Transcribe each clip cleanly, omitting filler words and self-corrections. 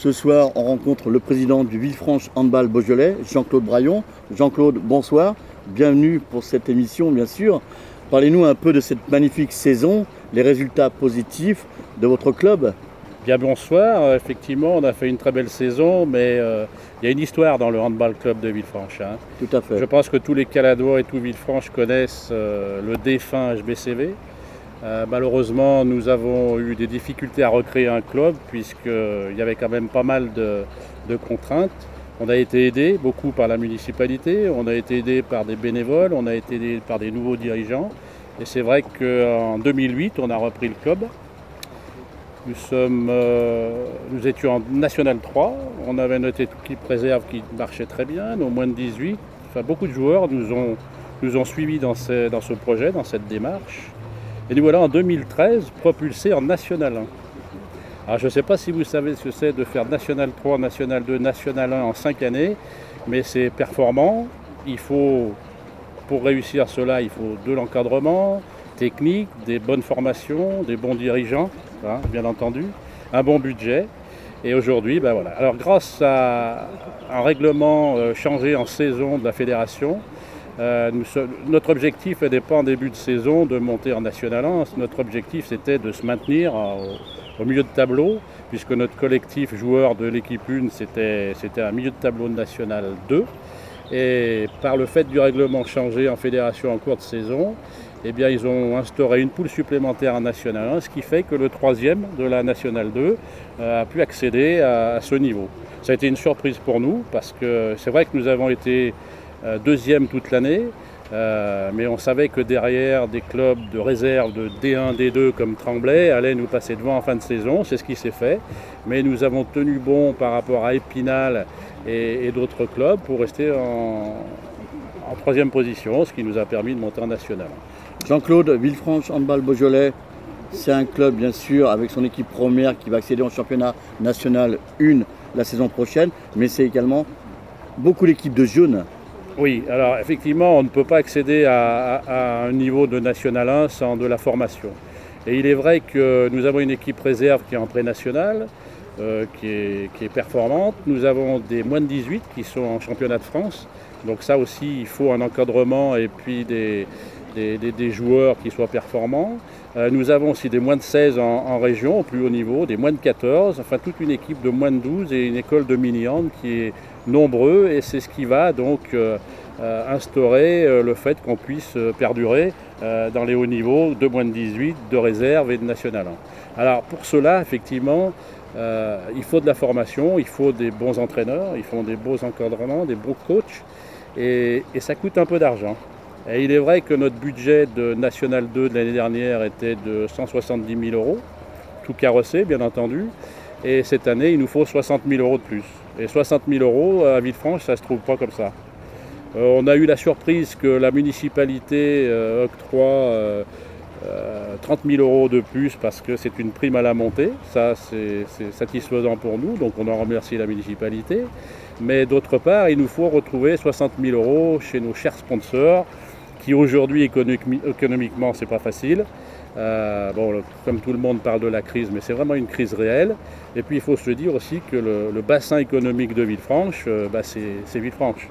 Ce soir, on rencontre le président du Villefranche Handball Beaujolais, Jean-Claude Braillon. Jean-Claude, bonsoir. Bienvenue pour cette émission, bien sûr. Parlez-nous un peu de cette magnifique saison, les résultats positifs de votre club. Bien bonsoir, effectivement on a fait une très belle saison, mais il y a une histoire dans le handball club de Villefranche. Tout à fait. Je pense que tous les Caladois et tout Villefranche connaissent le défunt HBCV. Malheureusement, nous avons eu des difficultés à recréer un club puisqu'il y avait quand même pas mal de contraintes. On a été aidé beaucoup par la municipalité, on a été aidé par des bénévoles, on a été aidé par des nouveaux dirigeants. Et c'est vrai qu'en 2008, on a repris le club. Nous étions en National 3, on avait notre équipe réserve qui marchait très bien, nos moins de 18. Enfin, beaucoup de joueurs nous ont suivis dans ce projet, dans cette démarche. Et nous voilà en 2013 propulsés en National 1. Alors je ne sais pas si vous savez ce que c'est de faire National 3, National 2, National 1 en 5 années, mais c'est performant. Pour réussir cela, il faut de l'encadrement technique, des bonnes formations, des bons dirigeants, bien entendu, un bon budget. Et aujourd'hui, ben voilà. Alors grâce à un règlement changé en saison de la fédération, notre objectif n'est pas en début de saison de monter en National 1. Notre objectif c'était de se maintenir au milieu de tableau, puisque notre collectif joueur de l'équipe 1 c'était un milieu de tableau de National 2. Et par le fait du règlement changé en fédération en cours de saison, eh bien, ils ont instauré une poule supplémentaire en National 1, ce qui fait que le troisième de la National 2 a pu accéder à ce niveau. Ça a été une surprise pour nous, parce que c'est vrai que nous avons été deuxième toute l'année, mais on savait que derrière des clubs de réserve de D1, D2 comme Tremblay allaient nous passer devant en fin de saison, c'est ce qui s'est fait. Mais nous avons tenu bon par rapport à Épinal et d'autres clubs pour rester en troisième position, ce qui nous a permis de monter en National. Jean-Claude, Villefranche Handball Beaujolais, c'est un club bien sûr avec son équipe première qui va accéder au championnat national 1 la saison prochaine, mais c'est également beaucoup d'équipes de jeunes. Oui, alors effectivement, on ne peut pas accéder à un niveau de National 1 sans de la formation. Et il est vrai que nous avons une équipe réserve qui est en pré-national, qui est performante. Nous avons des moins de 18 qui sont en championnat de France. Donc ça aussi, il faut un encadrement et puis des joueurs qui soient performants. Nous avons aussi des moins de 16 en région, au plus haut niveau, des moins de 14, enfin toute une équipe de moins de 12 et une école de mini-hand qui est nombreux, et c'est ce qui va donc instaurer le fait qu'on puisse perdurer dans les hauts niveaux de moins de 18, de réserve et de National 1. Alors pour cela, effectivement, il faut de la formation, il faut des bons entraîneurs, il faut des beaux encadrements, des bons coachs, et ça coûte un peu d'argent. Et il est vrai que notre budget de National 2 de l'année dernière était de 170 000 €, tout carrossé bien entendu, et cette année il nous faut 60 000 € de plus. Et 60 000 € à Villefranche, ça ne se trouve pas comme ça. On a eu la surprise que la municipalité octroie 30 000 € de plus parce que c'est une prime à la montée. Ça, c'est satisfaisant pour nous, donc on en remercie la municipalité. Mais d'autre part, il nous faut retrouver 60 000 € chez nos chers sponsors, qui aujourd'hui, économiquement, c'est pas facile. Comme tout le monde parle de la crise, mais c'est vraiment une crise réelle. Et puis il faut se dire aussi que le bassin économique de Villefranche, c'est Villefranche.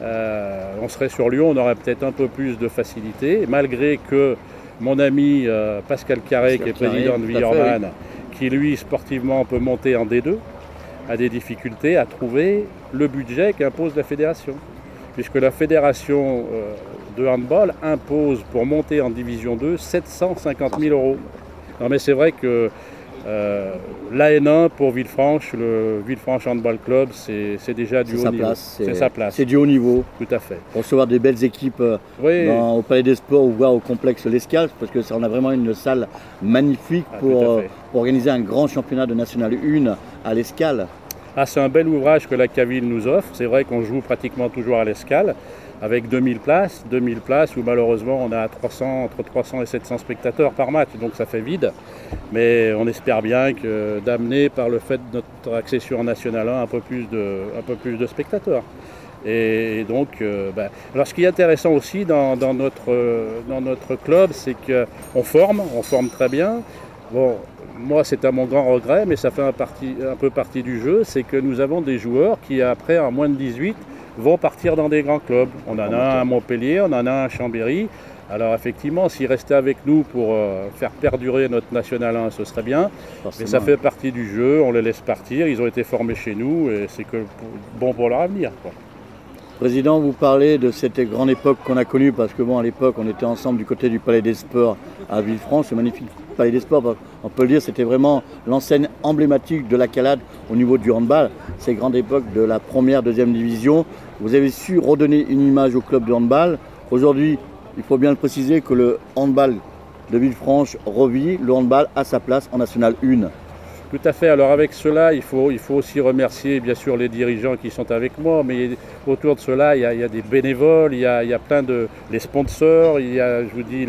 On serait sur Lyon, on aurait peut-être un peu plus de facilité, malgré que mon ami Pascal Carré, qui est président de Villeurbanne, qui lui sportivement peut monter en D2, a des difficultés à trouver le budget qu'impose la fédération. Puisque la fédération de handball impose pour monter en division 2 750 000 €. Non mais c'est vrai que l'AN1 pour Villefranche, le Villefranche Handball Club, c'est déjà du haut niveau. C'est sa place. C'est du haut niveau. Tout à fait. Recevoir des belles équipes au Palais des Sports ou voir au complexe L'Escale, parce que on a vraiment une salle magnifique pour organiser un grand championnat de National 1 à L'Escale. Ah, c'est un bel ouvrage que la Caville nous offre. C'est vrai qu'on joue pratiquement toujours à l'Escale, avec 2000 places où malheureusement on a entre 300 et 700 spectateurs par match, donc ça fait vide. Mais on espère bien d'amener par le fait de notre accession en National 1 un peu plus de spectateurs. Et donc, alors ce qui est intéressant aussi dans notre club, c'est qu'on forme très bien. Bon, moi c'est à mon grand regret, mais ça fait un peu partie du jeu, c'est que nous avons des joueurs qui après, en moins de 18, vont partir dans des grands clubs. On en a un à Montpellier, on en a un à Chambéry. Alors effectivement, s'ils restaient avec nous pour faire perdurer notre National 1, ce serait bien. Mais ça fait partie du jeu, on les laisse partir, ils ont été formés chez nous et c'est que bon pour leur avenir, quoi. Président, vous parlez de cette grande époque qu'on a connue, parce que bon, à l'époque, on était ensemble du côté du Palais des Sports à Villefranche, ce magnifique Palais des Sports, on peut le dire, c'était vraiment l'enseigne emblématique de la Calade au niveau du handball, ces grandes époques de la première, deuxième division. Vous avez su redonner une image au club de handball. Aujourd'hui, il faut bien le préciser que le handball de Villefranche revit, le handball a sa place en National 1. Tout à fait. Alors avec cela, il faut aussi remercier bien sûr les dirigeants qui sont avec moi, mais autour de cela, il y a des bénévoles, il y a plein de les sponsors, il y a, je vous dis,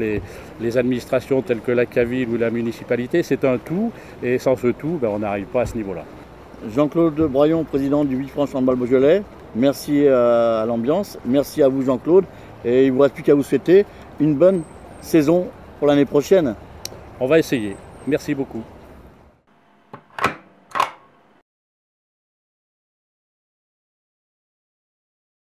les administrations telles que la CAVIL ou la municipalité. C'est un tout, et sans ce tout, on n'arrive pas à ce niveau-là. Jean-Claude Braillon, président du Villefranche Handball Beaujolais, merci à l'ambiance, merci à vous Jean-Claude, et il ne vous reste plus qu'à vous souhaiter une bonne saison pour l'année prochaine. On va essayer. Merci beaucoup.